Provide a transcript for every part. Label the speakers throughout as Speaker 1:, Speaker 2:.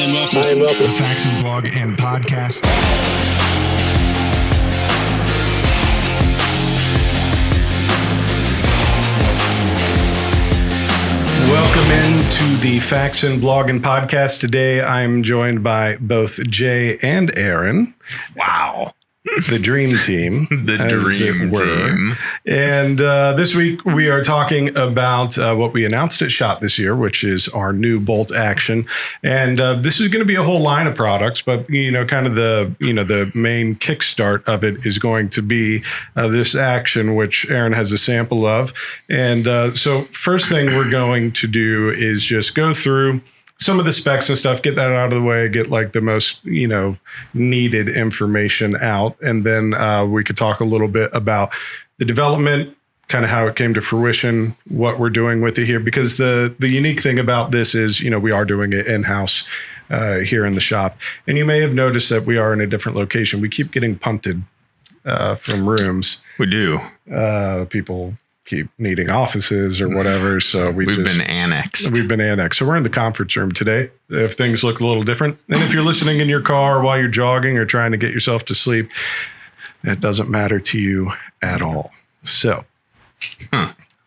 Speaker 1: Hi, and welcome to the Faxon blog and podcast. Welcome into the Faxon blog and podcast. Today, I'm joined by both Jay and Aaron.
Speaker 2: Wow.
Speaker 1: The dream team.
Speaker 2: The dream team.
Speaker 1: And this week we are talking about what we announced at SHOT this year, which is our new Bolt Action. And this is going to be a whole line of products, but kind of the main kickstart of it is going to be this action, which Aaron has a sample of. And so first thing we're going to do is just go through some of the specs and stuff, get that out of the way, get like the most, needed information out. And then we could talk a little bit about the development, kind of how it came to fruition, what we're doing with it here. Because the unique thing about this is, we are doing it in-house here in the shop. And you may have noticed that we are in a different location. We keep getting punted from rooms.
Speaker 2: We do.
Speaker 1: People keep needing offices or whatever. So we've been annexed. So we're in the conference room today. If things look a little different. And if you're listening in your car while you're jogging or trying to get yourself to sleep, it doesn't matter to you at all. So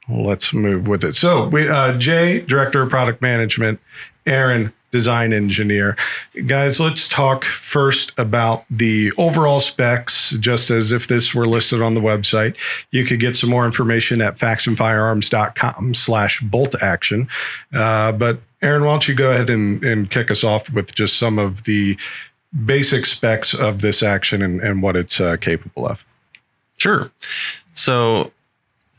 Speaker 1: let's move with it. So we, Jay, Director of Product Management, Aaron, Design Engineer. Guys, let's talk first about the overall specs, just as if this were listed on the website. You could get some more information at faxonfirearms.com/bolt action. But Aaron, why don't you go ahead and kick us off with just some of the basic specs of this action and what it's capable of.
Speaker 3: Sure. So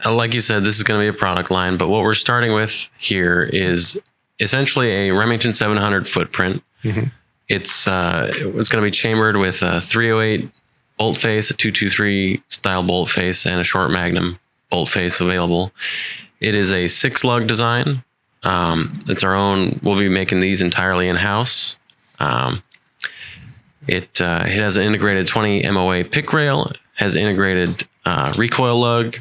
Speaker 3: like you said, this is going to be a product line, but what we're starting with here is essentially a Remington 700 footprint. Mm-hmm. It's going to be chambered with a 308 bolt face, a 223 style bolt face, and a short magnum bolt face available. It is a 6-lug design. It's our own. We'll be making these entirely in-house. It has an integrated 20 MOA pick rail, has integrated recoil lug.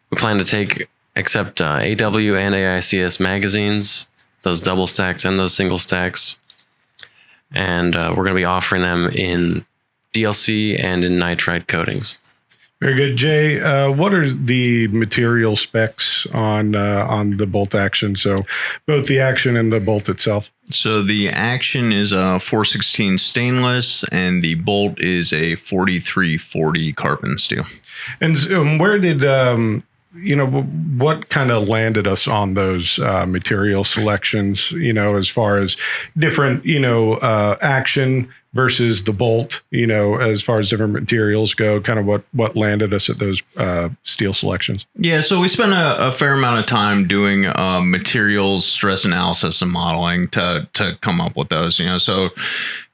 Speaker 3: We plan to accept AW and AICS magazines, those double stacks and those single stacks. And we're going to be offering them in DLC and in nitride coatings.
Speaker 1: Very good. Jay, what are the material specs on the Bolt Action? So both the Action and the Bolt itself.
Speaker 2: So the Action is a 416 stainless and the Bolt is a 4340 carbon steel.
Speaker 1: And where did... what kind of landed us on those material selections, as far as different, Action versus the Bolt, as far as different materials go, kind of what landed us at those steel selections?
Speaker 2: Yeah, so we spent a fair amount of time doing materials stress analysis and modeling to come up with those, So,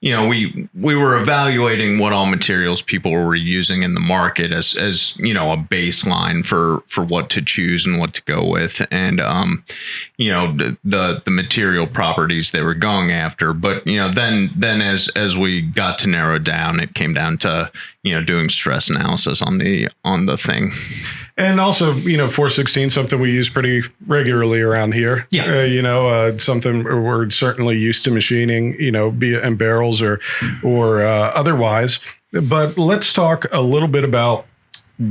Speaker 2: we were evaluating what all materials people were using in the market as a baseline for what to choose and what to go with, and the material properties they were going after. But then as we got to narrow down, it came down to doing stress analysis on the thing.
Speaker 1: And also, 416, something we use pretty regularly around here.
Speaker 2: Yeah.
Speaker 1: Something we're certainly used to machining, be it in barrels or otherwise. But let's talk a little bit about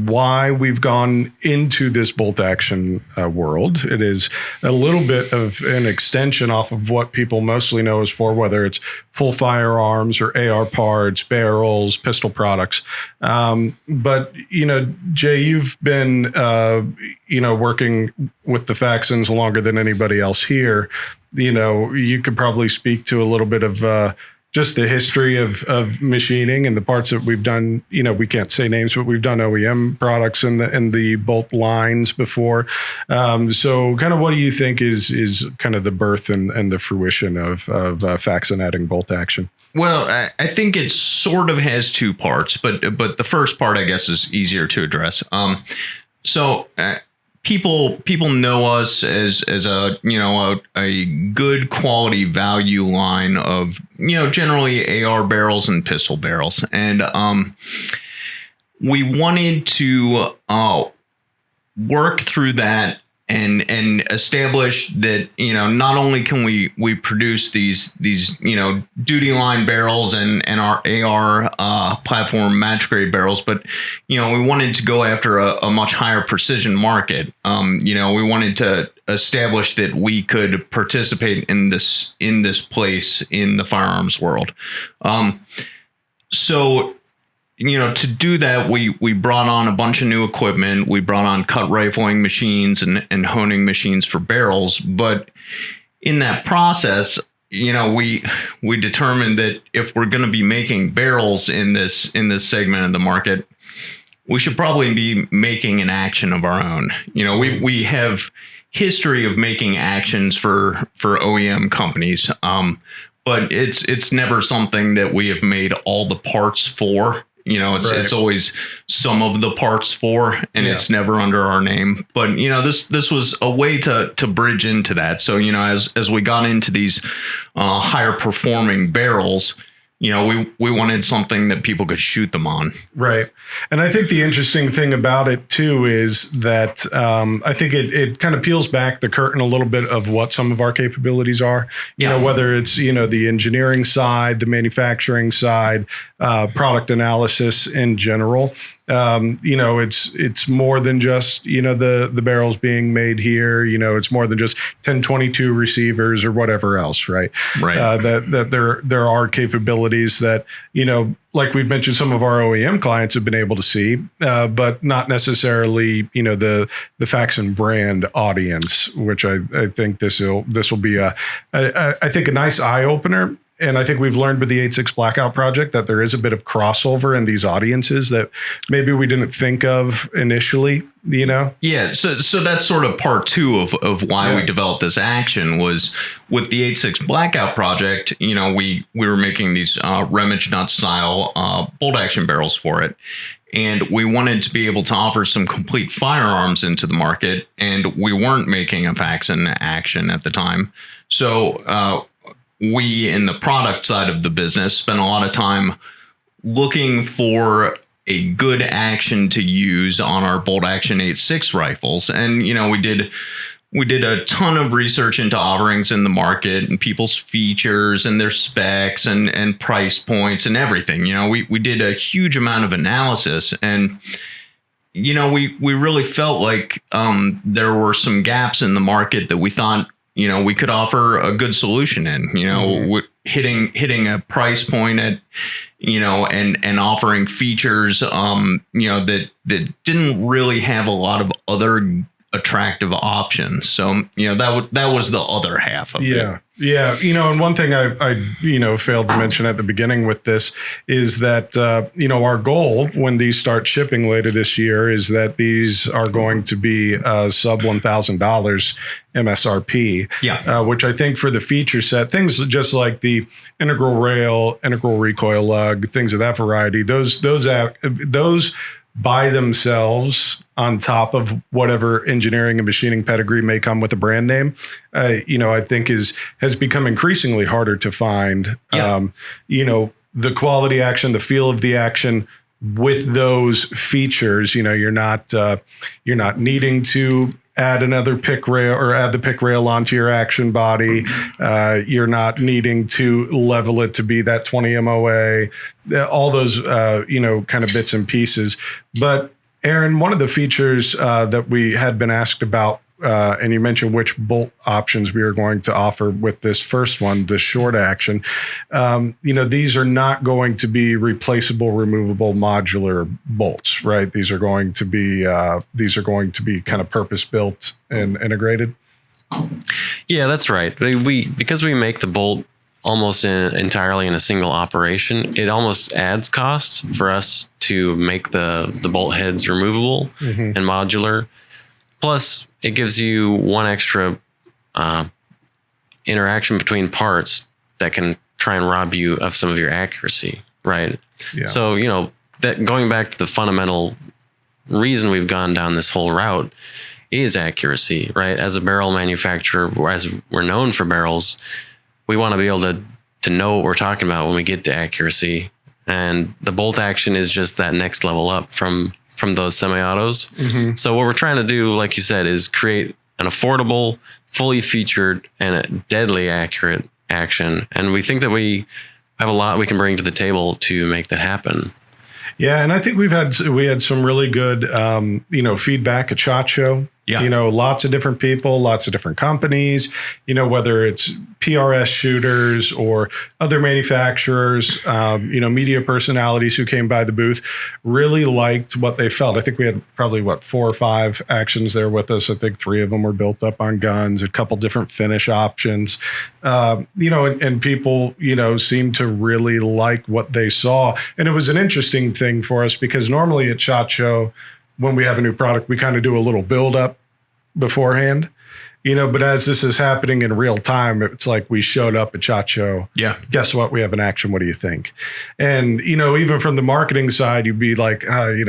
Speaker 1: why we've gone into this Bolt Action world. It is a little bit of an extension off of what people mostly know us for, whether it's full firearms or AR parts, barrels, pistol products. But, Jay, you've been, working with the Faxons longer than anybody else here. You could probably speak to a little bit of just the history of machining and the parts that we've done. We can't say names, but we've done OEM products in the Bolt lines before. So kind of what do you think is kind of the birth and the fruition of Faxon adding Bolt Action?
Speaker 2: Well, I think it sort of has two parts, but the first part, I guess, is easier to address. People know us as a good quality value line of generally AR barrels and pistol barrels, and we wanted to work through that and establish that, not only can we produce these duty line barrels and our AR platform match grade barrels, but we wanted to go after a much higher precision market. We wanted to establish that we could participate in this place in the firearms world. So to do that, we brought on a bunch of new equipment. We brought on cut rifling machines and honing machines for barrels. But in that process, we determined that if we're going to be making barrels in this segment of the market, we should probably be making an action of our own. We have history of making actions for OEM companies, but it's never something that we have made all the parts for. It's always some of the parts for, and it's never under our name. But this was a way to bridge into that. So as we got into these higher performing barrels, we wanted something that people could shoot them on. Right.
Speaker 1: And I think the interesting thing about it too is that I think it kind of peels back the curtain a little bit of what some of our capabilities are. Whether it's the engineering side, the manufacturing side, product analysis in general. It's more than just the barrels being made here. It's more than just 1022 receivers or whatever else, right? That there are capabilities that like we've mentioned, some of our OEM clients have been able to see, but not necessarily the Faxon brand audience, which I think this will be I think a nice eye opener. And I think we've learned with the 8.6 Blackout project that there is a bit of crossover in these audiences that maybe we didn't think of initially,
Speaker 2: Yeah. So that's sort of part two of why we developed this action was with the 8.6 Blackout project. We were making these Remage nut style bolt action barrels for it. And we wanted to be able to offer some complete firearms into the market. And we weren't making a Faxon action at the time. So, we in the product side of the business spent a lot of time looking for a good action to use on our bolt action 8.6 rifles. And, we did a ton of research into offerings in the market and people's features and their specs and price points and everything. We did a huge amount of analysis, and we really felt like there were some gaps in the market that we thought we could offer a good solution in, hitting a price point at, and offering features, that didn't really have a lot of other attractive options. So, that was the other half of it.
Speaker 1: Yeah. And one thing I failed to mention at the beginning with this is that, our goal when these start shipping later this year is that these are going to be sub $1,000 MSRP, which I think for the feature set, things just like the integral rail, integral recoil lug, things of that variety, those by themselves on top of whatever engineering and machining pedigree may come with a brand name, I think has become increasingly harder to find. The quality action, the feel of the action with those features. You're not needing to add another pick rail or add the pick rail onto your action body. You're not needing to level it to be that 20 MOA, all those, kind of bits and pieces. But Aaron, one of the features that we had been asked about, and you mentioned which bolt options we are going to offer with this first one, the short action. These are not going to be replaceable, removable, modular bolts, right? These are going to be kind of purpose built and integrated.
Speaker 3: Yeah, that's right. Because we make the bolt almost entirely in a single operation, it almost adds costs for us to make the bolt heads removable and modular. Plus, it gives you one extra interaction between parts that can try and rob you of some of your accuracy, right? Yeah. So, that going back to the fundamental reason we've gone down this whole route is accuracy, right? As a barrel manufacturer, as we're known for barrels, we want to be able to know what we're talking about when we get to accuracy. And the bolt action is just that next level up from those semi-autos. So what we're trying to do, like you said, is create an affordable, fully featured, and a deadly accurate action. And we think that we have a lot we can bring to the table to make that happen.
Speaker 1: Yeah, and I think we had some really good feedback at SHOT Show.
Speaker 2: Yeah.
Speaker 1: Lots of different people, lots of different companies, whether it's PRS shooters or other manufacturers, media personalities who came by the booth, really liked what they felt. I think we had probably 4 or 5 actions there with us. I think 3 of them were built up on guns, a couple different finish options, and people, seemed to really like what they saw. And it was an interesting thing for us because normally at SHOT Show, when we have a new product, we kind of do a little build up beforehand, but as this is happening in real time, it's like we showed up at SHOT Show.
Speaker 2: Yeah.
Speaker 1: Guess what? We have an action. What do you think? And, even from the marketing side, you'd be like, I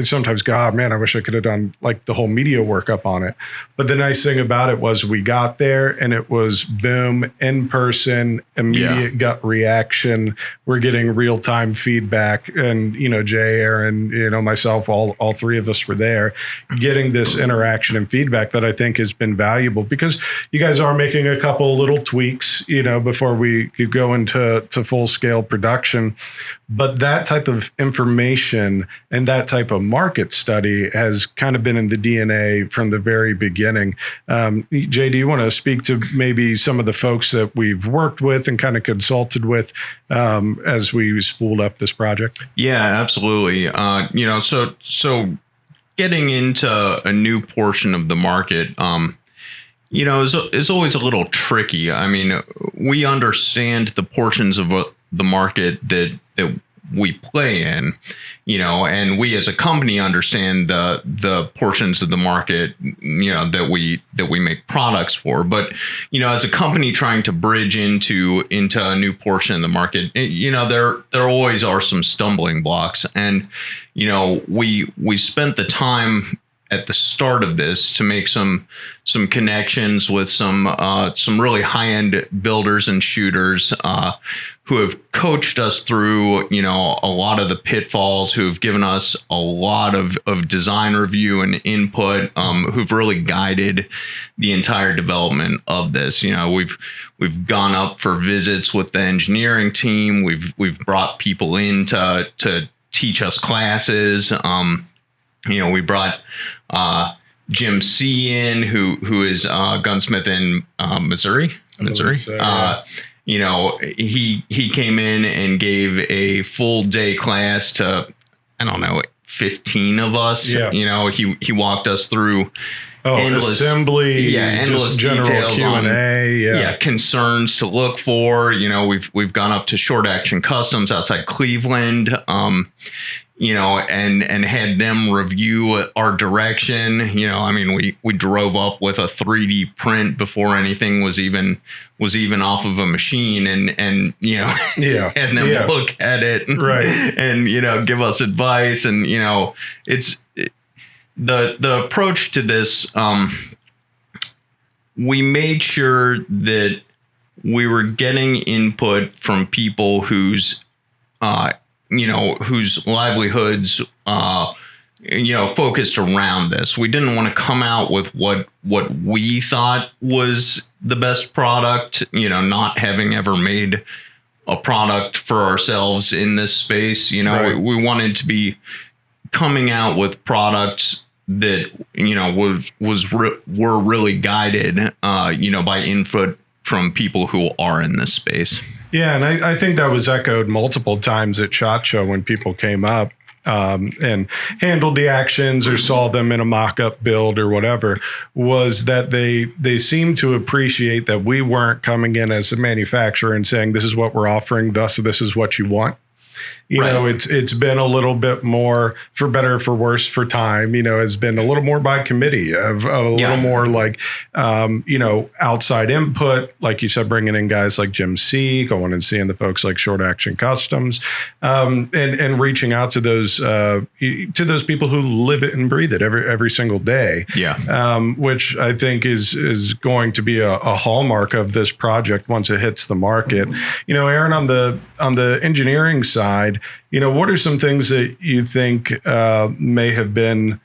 Speaker 1: sometimes go, oh, man, I wish I could have done like the whole media work up on it. But the nice thing about it was we got there and it was boom, in person, immediate gut reaction. We're getting real time feedback. And, Jay, Aaron, myself, all 3 of us were there getting this interaction and feedback that I think has been valuable because you guys are making a couple little tweaks, before we could go into full scale production. But that type of information and that type of market study has kind of been in the DNA from the very beginning. Jay, do you want to speak to maybe some of the folks that we've worked with and kind of consulted with as we spooled up this project?
Speaker 2: Yeah, absolutely. So getting into a new portion of the market, is always a little tricky. I mean, we understand the portions of the market that we play in, and we as a company understand the portions of the market, that we make products for. But, as a company trying to bridge into a new portion of the market, there always are some stumbling blocks. And, we spent the time at the start of this to make some connections with some really high-end builders and shooters who have coached us through a lot of the pitfalls, who have given us a lot of design review and input, who've really guided the entire development of this. We've gone up for visits with the engineering team. We've brought people in to teach us classes. We brought Jim C in, who is a gunsmith in Missouri. He came in and gave a full day class to, 15 of us. Yeah. He walked us through endless assembly, endless general details Q&A, on concerns to look for. We've gone up to Short Action Customs outside Cleveland. And had them review our direction. We drove up with a 3D print before anything was even off of a machine, and had them look at it, right, and give us advice, and it's the approach to this. We made sure that we were getting input from people whose livelihoods, focused around this. We didn't want to come out with what we thought was the best product, not having ever made a product for ourselves in this space. Right. We wanted to be coming out with products that, were really guided, by input from people who are in this space.
Speaker 1: Yeah, and I think that was echoed multiple times at SHOT Show when people came up and handled the actions or saw them in a mock-up build or whatever, was that they seemed to appreciate that we weren't coming in as a manufacturer and saying, this is what we're offering, thus this is what you want. It's been a little bit more, for better or for worse, for time, has been a little more by committee, of a little more like, outside input, like you said, bringing in guys like Jim C, going and seeing the folks like Short Action Customs, and reaching out to those people who live it and breathe it every single day. Yeah. Which I think is going to be a hallmark of this project once it hits the market. Aaron, on the engineering side, what are some things that you think may have been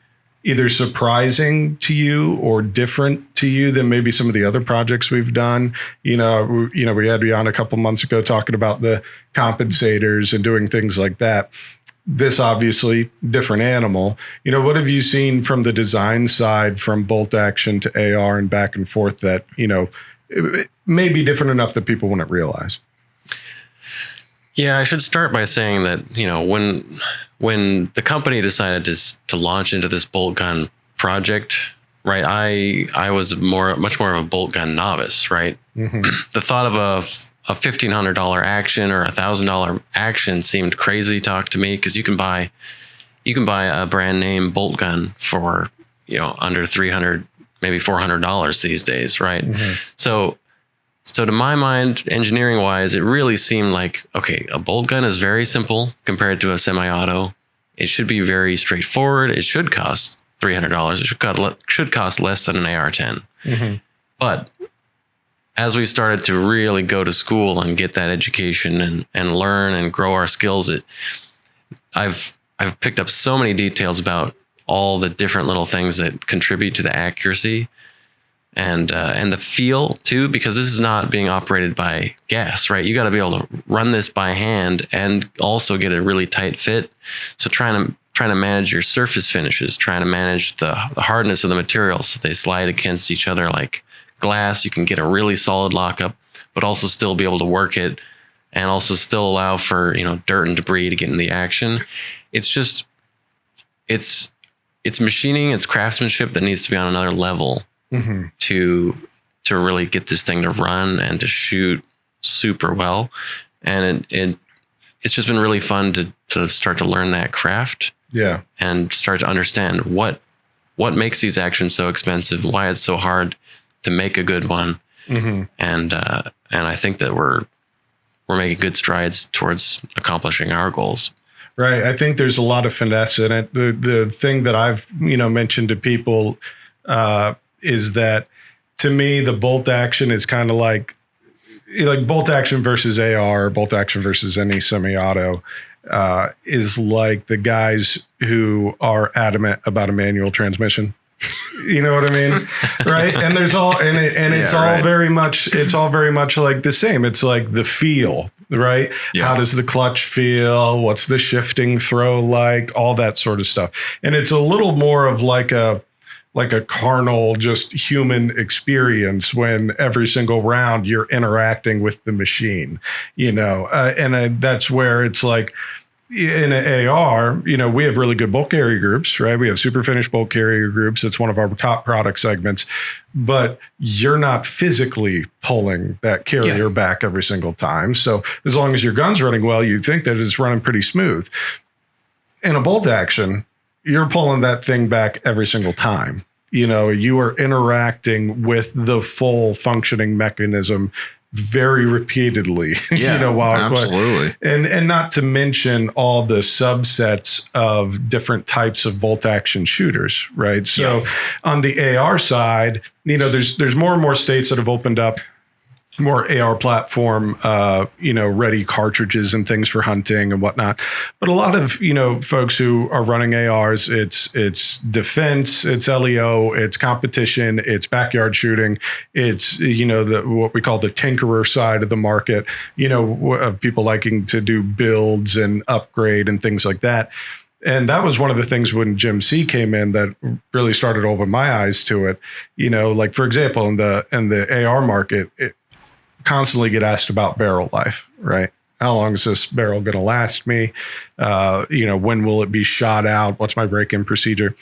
Speaker 1: either surprising to you or different to you than maybe some of the other projects we've done? We had you on a couple months ago talking about the compensators and doing things like that. This obviously different animal. What have you seen from the design side, from bolt action to AR and back and forth, that, it may be different enough that people wouldn't realize?
Speaker 3: Yeah, I should start by saying that, when the company decided to launch into this bolt gun project, right, I was much more of a bolt gun novice, right? Mm-hmm. The thought of a $1,500 action or $1,000 action seemed crazy talk to me, because you can buy a brand name bolt gun for under $300, maybe $400 these days, right? Mm-hmm. So to my mind, engineering wise, it really seemed like, okay, a bolt gun is very simple compared to a semi-auto. It should be very straightforward. It should cost $300. It should cost less than an AR-10. Mm-hmm. But as we started to really go to school and get that education and learn and grow our skills, I've picked up so many details about all the different little things that contribute to the accuracy and the feel too, because this is not being operated by gas, right? You got to be able to run this by hand and also get a really tight fit. So trying to manage your surface finishes, trying to manage the hardness of the materials so they slide against each other like glass. You can get a really solid lockup, but also still be able to work it, and also still allow for dirt and debris to get in the action. It's just it's machining, it's craftsmanship that needs to be on another level. Mm-hmm. to really get this thing to run and to shoot super well. And it's just been really fun to start to learn that craft. Yeah. And start to understand what makes these actions so expensive, why it's so hard to make a good one. Mm-hmm. And I think that we're making good strides towards accomplishing our goals.
Speaker 1: Right. I think there's a lot of finesse in it. The thing that I've, mentioned to people, is that, to me, the bolt action is kind of like bolt action versus AR, bolt action versus any semi-auto, is like the guys who are adamant about a manual transmission. You know what I mean? Right. And there's all, it's all right. It's all very much like the same. It's like the feel, right? Yeah. How does the clutch feel? What's the shifting throw like? All that sort of stuff. And it's a little more of like a carnal, just human experience when every single round you're interacting with the machine, and that's where it's like, in an AR, we have really good bolt carrier groups, right? We have super finished bolt carrier groups. It's one of our top product segments, but you're not physically pulling that carrier back every single time. So as long as your gun's running well, you think that it's running pretty smooth. In a bolt action, you're pulling that thing back every single time. You are interacting with the full functioning mechanism very repeatedly.
Speaker 2: Yeah, absolutely.
Speaker 1: And not to mention all the subsets of different types of bolt action shooters, right? So on the AR side, there's more and more states that have opened up more AR platform, ready cartridges and things for hunting and whatnot. But a lot of, folks who are running ARs, it's defense, it's LEO, it's competition, it's backyard shooting. It's, what we call the tinkerer side of the market, of people liking to do builds and upgrade and things like that. And that was one of the things when Jim C came in that really started to open my eyes to it. Like, for example, in the AR market, constantly get asked about barrel life, right? How long is this barrel going to last me? When will it be shot out? What's my break-in procedure?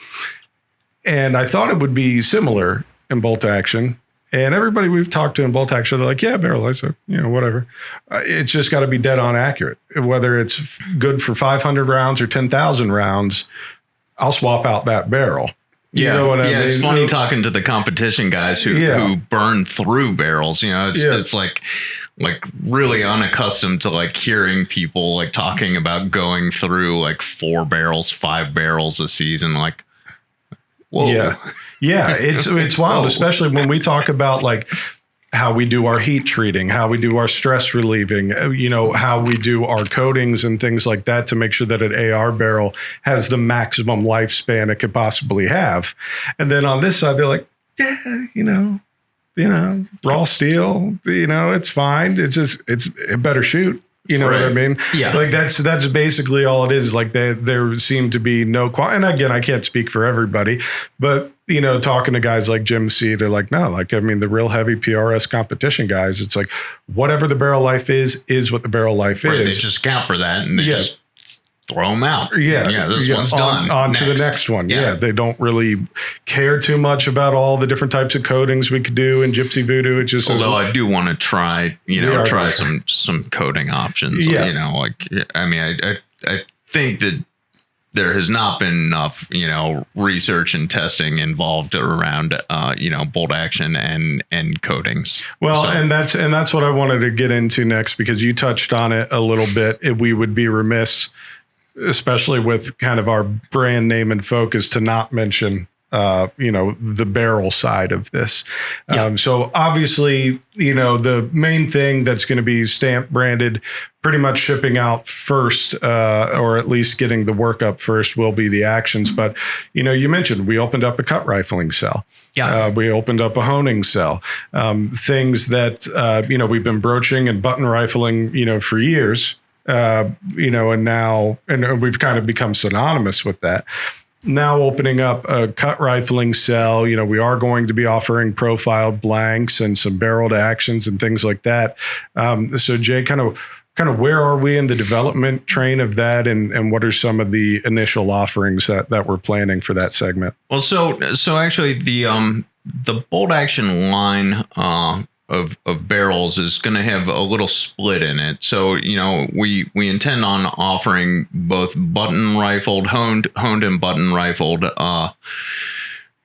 Speaker 1: And I thought it would be similar in bolt action. And everybody we've talked to in bolt action, they're like, yeah, barrel life, so, whatever. It's just got to be dead on accurate. Whether it's good for 500 rounds or 10,000 rounds, I'll swap out that barrel. You know what I mean?
Speaker 2: It's funny talking to the competition guys who burn through barrels. It's like really unaccustomed to like hearing people like talking about going through like 4 barrels, 5 barrels a season. Like, whoa.
Speaker 1: Yeah, it's wild, especially when we talk about like how we do our heat treating, how we do our stress relieving, how we do our coatings and things like that to make sure that an AR barrel has the maximum lifespan it could possibly have. And then on this side, they're like, yeah, raw steel, it's fine. It better shoot. You know what I mean?
Speaker 2: Yeah.
Speaker 1: Like that's basically all it is. Like there seem to be no and again, I can't speak for everybody, but talking to guys like Jim C, they're like, no, the real heavy PRS competition guys, it's like whatever the barrel life is what the barrel life is.
Speaker 2: They just account for that and they just throw them out. This one's done.
Speaker 1: On to the next one. Yeah. They don't really care too much about all the different types of coatings we could do in Gypsy Voodoo. It just
Speaker 2: although I do want to try, some coating options. I think that there has not been enough, research and testing involved around, bolt action and coatings.
Speaker 1: Well, and that's what I wanted to get into next, because you touched on it a little bit. We would be remiss, especially with kind of our brand name and focus, to not mention, the barrel side of this.
Speaker 2: Yeah.
Speaker 1: So obviously, the main thing that's going to be stamp branded, pretty much shipping out first, or at least getting the work up first, will be the actions. But, you mentioned we opened up a cut rifling cell.
Speaker 2: Yeah.
Speaker 1: We opened up a honing cell. Things that, we've been broaching and button rifling, for years. And we've kind of become synonymous with that. Now opening up a cut rifling cell, we are going to be offering profiled blanks and some barreled actions and things like that. So Jay, kind of where are we in the development train of that, and what are some of the initial offerings that we're planning for that segment? Well,
Speaker 2: so actually the bolt action line of barrels is going to have a little split in it. So, we intend on offering both button rifled, honed and button rifled,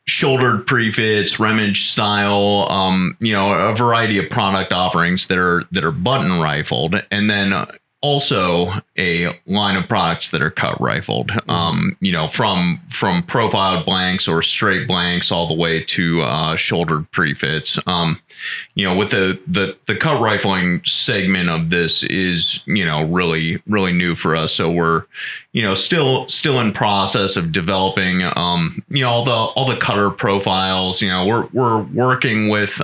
Speaker 2: shouldered prefits, Remage style, a variety of product offerings that are button rifled, and then also a line of products that are cut rifled, from profiled blanks or straight blanks all the way to shouldered prefits. With the cut rifling segment of this is, really, really new for us. So we're, still in process of developing, all the cutter profiles. We're working with,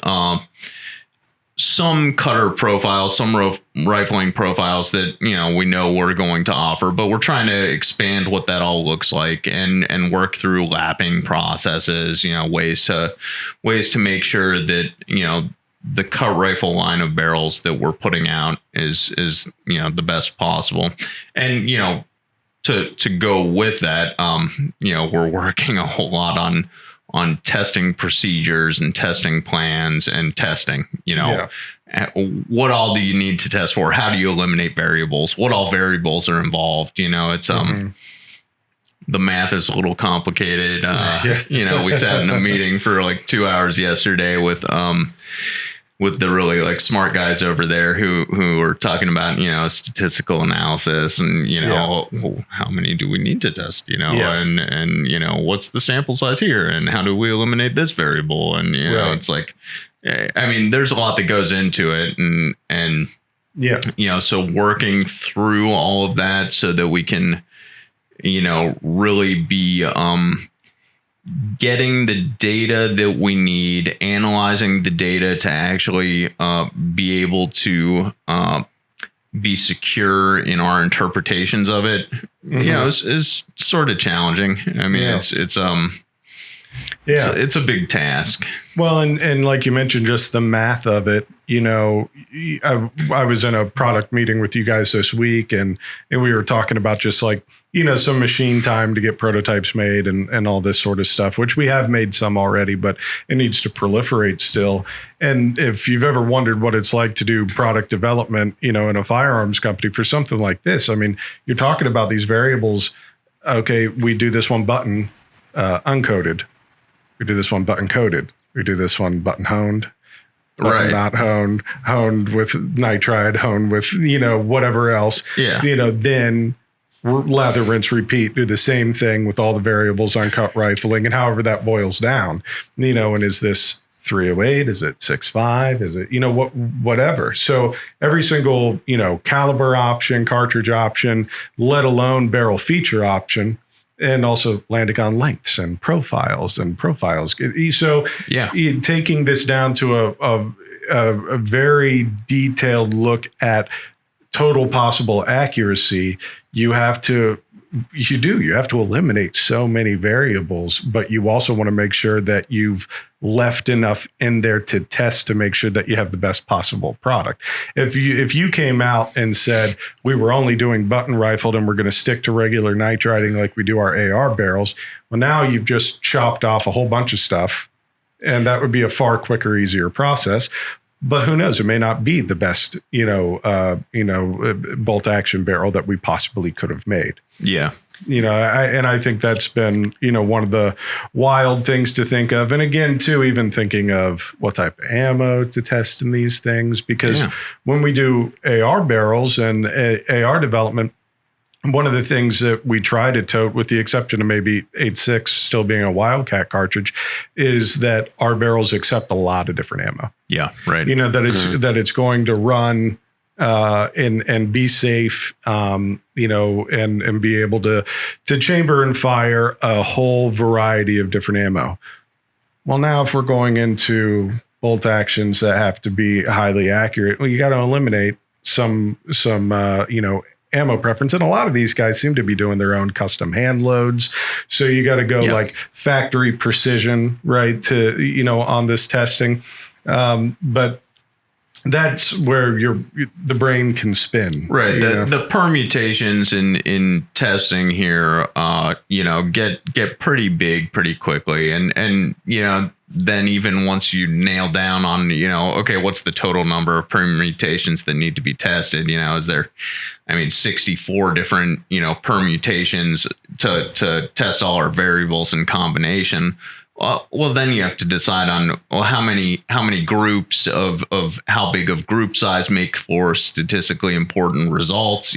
Speaker 2: some cutter profiles, some rifling profiles that, we know we're going to offer, but we're trying to expand what that all looks like and work through lapping processes, ways to make sure that, the cut rifle line of barrels that we're putting out is the best possible. And, to go with that, we're working a whole lot on testing procedures and testing plans and testing, what all do you need to test for? How do you eliminate variables? What all variables are involved? It's, the math is a little complicated. We sat in a meeting for like 2 hours yesterday with the really like smart guys over there who were talking about, statistical analysis and, how many do we need to test, and what's the sample size here and how do we eliminate this variable? And, it's like, there's a lot that goes into it and so working through all of that so that we can, really be, getting the data that we need, analyzing the data to actually be able to be secure in our interpretations of it, is sort of challenging. It's a big task.
Speaker 1: Well, and like you mentioned, just the math of it, I was in a product meeting with you guys this week and we were talking about just like, some machine time to get prototypes made and all this sort of stuff, which we have made some already, but it needs to proliferate still. And if you've ever wondered what it's like to do product development, in a firearms company for something like this, you're talking about these variables. Okay, we do this one button uncoated. We do this one button coated. We do this one button honed. Right. Not honed with nitride, honed with, whatever else.
Speaker 2: Yeah.
Speaker 1: Then lather, rinse, repeat, do the same thing with all the variables on cut rifling and however that boils down, and is this .308? Is it 6.5? Is it, whatever. So every single, caliber option, cartridge option, let alone barrel feature option, and also landing on lengths and profiles. So taking this down to a very detailed look at total possible accuracy, you have to eliminate so many variables, but you also want to make sure that you've left enough in there to test to make sure that you have the best possible product. If you came out and said we were only doing button rifled and we're going to stick to regular nitriding like we do our AR barrels, well, now you've just chopped off a whole bunch of stuff, and that would be a far quicker, easier process. But who knows? It may not be the best, bolt action barrel that we possibly could have made.
Speaker 2: Yeah.
Speaker 1: I think that's been, one of the wild things to think of. And again, too, even thinking of what type of ammo to test in these things, because when we do AR barrels and AR development, one of the things that we try to tote, with the exception of maybe 8.6 still being a Wildcat cartridge, is that our barrels accept a lot of different ammo.
Speaker 2: Yeah, right.
Speaker 1: That it's going to run and be safe, and be able to chamber and fire a whole variety of different ammo. Well, now if we're going into bolt actions that have to be highly accurate, well, you got to eliminate some ammo preference. And a lot of these guys seem to be doing their own custom hand loads. So you got to go like factory precision, right, to, on this testing. But that's where the brain can spin.
Speaker 2: Right. The permutations in testing here, get pretty big pretty quickly. And then even once you nail down on, okay, what's the total number of permutations that need to be tested? Is there, 64 different, permutations to test all our variables in combination. Well, then you have to decide on how many groups of how big of group size make for statistically important results.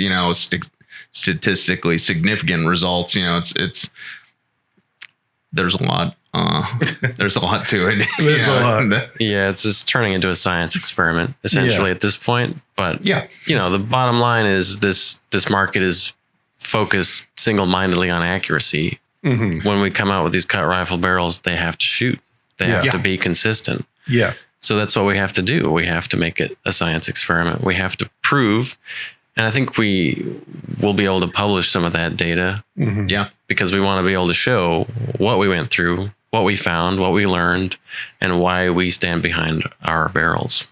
Speaker 2: Statistically significant results. It's there's a lot. There's a lot to it.
Speaker 1: There's a lot.
Speaker 3: Yeah, it's just turning into a science experiment essentially at this point. But the bottom line is this market is focused single-mindedly on accuracy. Mm-hmm. When we come out with these cut rifle barrels, they have to shoot. They have to be consistent.
Speaker 1: Yeah.
Speaker 3: So that's what we have to do. We have to make it a science experiment. We have to prove, and I think we will be able to publish some of that data.
Speaker 1: Mm-hmm.
Speaker 3: Yeah. Because we want to be able to show what we went through, what we found, what we learned, and why we stand behind our barrels.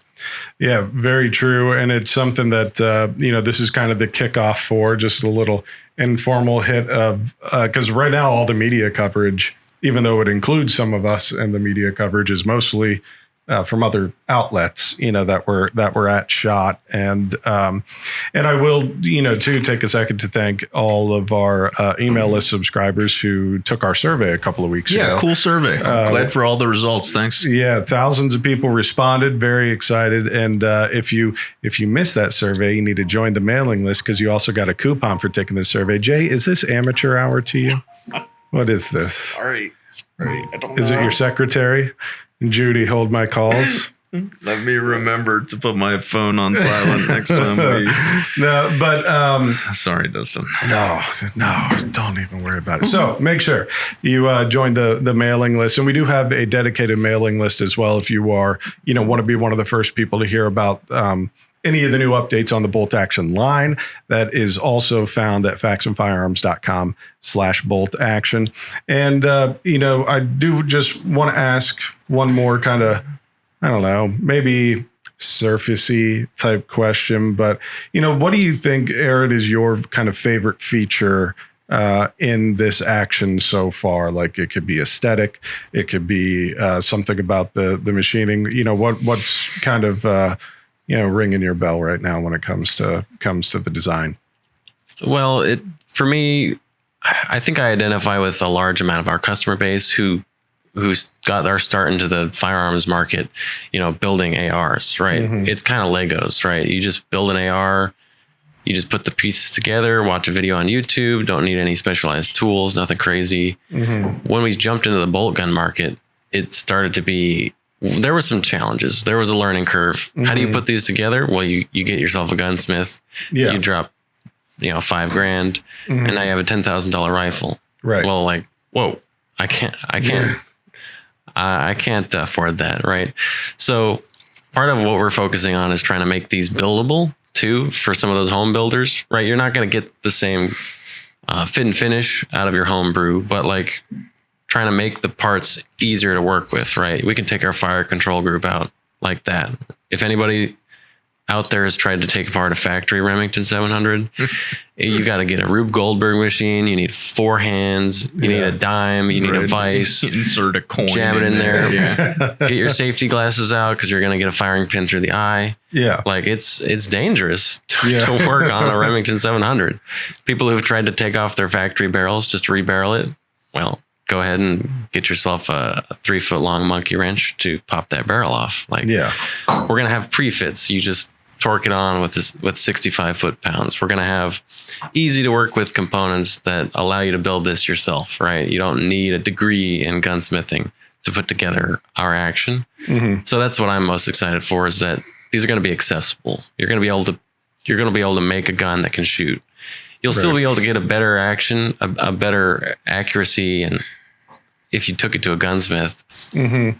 Speaker 1: Yeah, very true. And it's something that, this is kind of the kickoff for just a little informal hit of, because right now all the media coverage, even though it includes some of us in the media coverage, is mostly from other outlets, that were at SHOT. And I will, too, take a second to thank all of our email list subscribers who took our survey a couple of weeks ago.
Speaker 2: Yeah, cool survey. Glad for all the results. Thanks.
Speaker 1: Yeah, thousands of people responded. Very excited. And if you missed that survey, you need to join the mailing list, because you also got a coupon for taking the survey. Jay, is this amateur hour to you? What is this?
Speaker 2: Sorry. I don't know.
Speaker 1: Is it your secretary? Judy, hold my calls.
Speaker 2: Let me remember to put my phone on silent next time.
Speaker 1: No, but
Speaker 2: sorry, Dustin.
Speaker 1: No, don't even worry about it. So make sure you join the mailing list, and we do have a dedicated mailing list as well. If you are, want to be one of the first people to hear about any of the new updates on the bolt action line, that is also found at faxonfirearms.com/bolt action. And, I do just want to ask one more kind of, I don't know, maybe surfacey type question, but, what do you think, Aaron, is your kind of favorite feature in this action so far? Like, it could be aesthetic, it could be something about the machining, what's kind of, ringing your bell right now when it comes to the design?
Speaker 3: Well, for me, I think I identify with a large amount of our customer base who's got our start into the firearms market, building ARs, right? Mm-hmm. It's kind of Legos, right? You just build an AR, you just put the pieces together, watch a video on YouTube, don't need any specialized tools, nothing crazy. Mm-hmm. When we jumped into the bolt gun market, it started to be there were some challenges. There was a learning curve. How do you put these together? Well, you get yourself a gunsmith.
Speaker 1: Yeah.
Speaker 3: You drop, $5,000, and now you have a $10,000 rifle.
Speaker 1: Right.
Speaker 3: Well, like, whoa, I can't afford that. Right. So part of what we're focusing on is trying to make these buildable too for some of those home builders. Right. You're not going to get the same fit and finish out of your home brew, but like trying to make the parts easier to work with, right? We can take our fire control group out like that. If anybody out there has tried to take apart a factory Remington 700, you got to get a Rube Goldberg machine. You need 4 hands. You need a dime. You need a vise.
Speaker 2: Insert a coin.
Speaker 3: Jam it in there. Yeah. Get your safety glasses out because you're going to get a firing pin through the eye.
Speaker 1: Yeah.
Speaker 3: Like it's dangerous to work on a Remington 700. People who've tried to take off their factory barrels just to rebarrel it, well, go ahead and get yourself a 3-foot long monkey wrench to pop that barrel off. Like, we're going to have pre-fits. You just torque it on with 65 foot-pounds. We're going to have easy to work with components that allow you to build this yourself, right? You don't need a degree in gunsmithing to put together our action. So that's what I'm most excited for, is that these are going to be accessible. You're going to be able to make a gun that can shoot. You'll still be able to get a better action, a better accuracy, and if you took it to a gunsmith,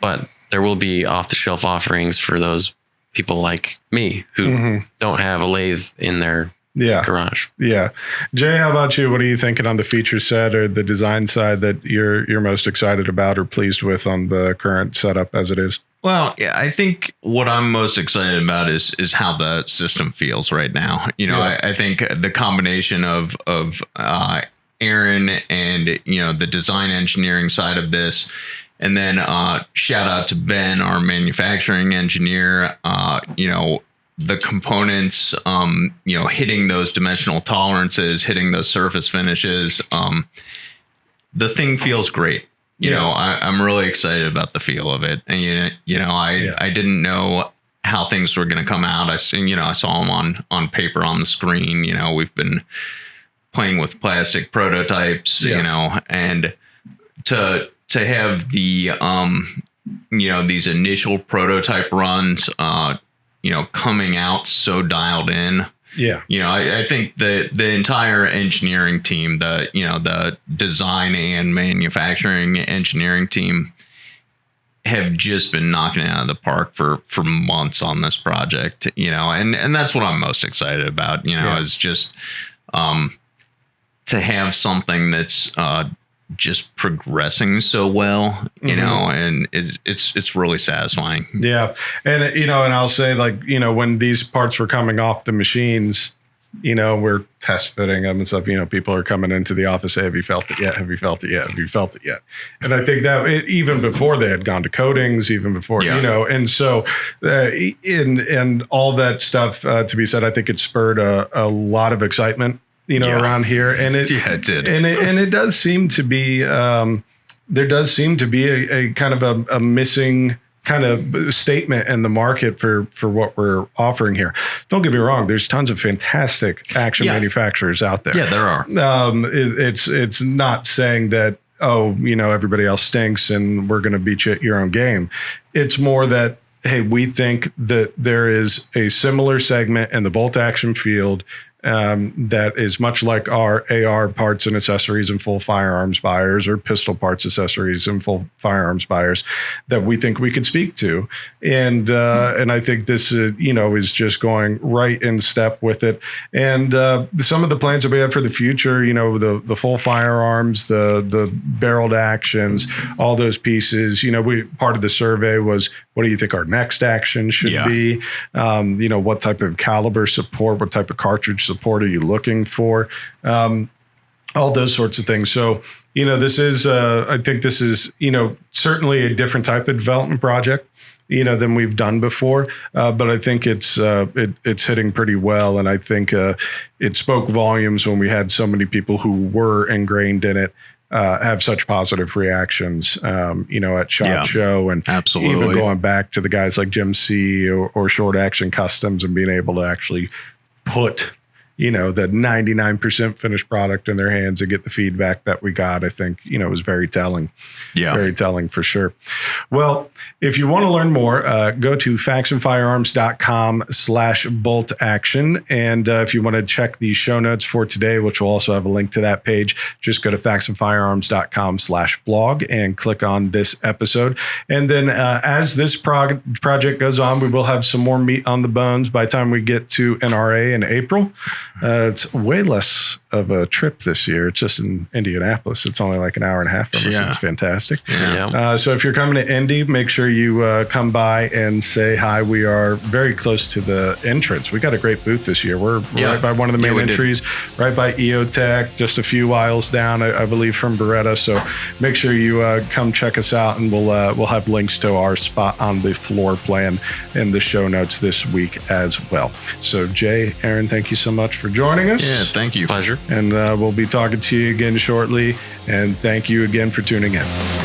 Speaker 3: but there will be off-the-shelf offerings for those people like me who don't have a lathe in their garage. Yeah.
Speaker 1: Jay, how about you? What are you thinking on the feature set or the design side that you're most excited about or pleased with on the current setup as it is?
Speaker 2: Well, yeah, I think what I'm most excited about is how the system feels right now. I think the combination of Aaron and the design engineering side of this, and then shout out to Ben, our manufacturing engineer. The components, hitting those dimensional tolerances, hitting those surface finishes. The thing feels great. I'm really excited about the feel of it. And, I didn't know how things were going to come out. I saw them on paper on the screen. We've been playing with plastic prototypes, and to have the, these initial prototype runs, coming out so dialed in.
Speaker 1: Yeah.
Speaker 2: I think the entire engineering team, the design and manufacturing engineering team have just been knocking it out of the park for months on this project, and that's what I'm most excited about, is just to have something that's just progressing so well, and it's really satisfying.
Speaker 1: Yeah. And, and I'll say, like, when these parts were coming off the machines, we're test fitting them and stuff, people are coming into the office, say, have you felt it yet? Have you felt it yet? Have you felt it yet? And I think that even before they had gone to coatings, even before, and so and all that stuff to be said, I think it spurred a lot of excitement around here, and it
Speaker 2: did,
Speaker 1: and it does seem to be there does seem to be a kind of a missing kind of statement in the market for what we're offering here. Don't get me wrong, there's tons of fantastic action manufacturers out there.
Speaker 2: Yeah, there are.
Speaker 1: It's not saying that, everybody else stinks and we're going to beat you at your own game. It's more that, hey, we think that there is a similar segment in the bolt action field that is much like our AR parts and accessories and full firearms buyers, or pistol parts, accessories, and full firearms buyers that we think we could speak to. And I think this, is just going right in step with it. And some of the plans that we have for the future, the full firearms, the barreled actions, all those pieces, part of the survey was, what do you think our next action should be? What type of caliber support, what type of cartridge support are you looking for? All those sorts of things. So, this is, I think this is, certainly a different type of development project, than we've done before. But I think it's hitting pretty well. And I think it spoke volumes when we had so many people who were ingrained in it have such positive reactions, at SHOT Show, and
Speaker 2: absolutely,
Speaker 1: even going back to the guys like Jim C or Short Action Customs and being able to actually put the 99% finished product in their hands and get the feedback that we got, I think, was very telling.
Speaker 2: Yeah.
Speaker 1: Very telling for sure. Well, if you want to learn more, go to faxonfirearms.com/bolt action. And if you want to check the show notes for today, which will also have a link to that page, just go to faxonfirearms.com/blog and click on this episode. And then as this project goes on, we will have some more meat on the bones by the time we get to NRA in April. It's way less of a trip this year. It's just in Indianapolis. It's only like an hour and a half from us. It's fantastic.
Speaker 3: Yeah.
Speaker 1: So if you're coming to Indy, make sure you come by and say hi. We are very close to the entrance. We got a great booth this year. We're right by one of the main entries, right by EOTech, just a few aisles down, I believe, from Beretta. So make sure you come check us out, and we'll have links to our spot on the floor plan in the show notes this week as well. So Jay, Aaron, thank you so much for joining us.
Speaker 2: Yeah, thank you.
Speaker 3: Pleasure.
Speaker 1: And we'll be talking to you again shortly. And thank you again for tuning in.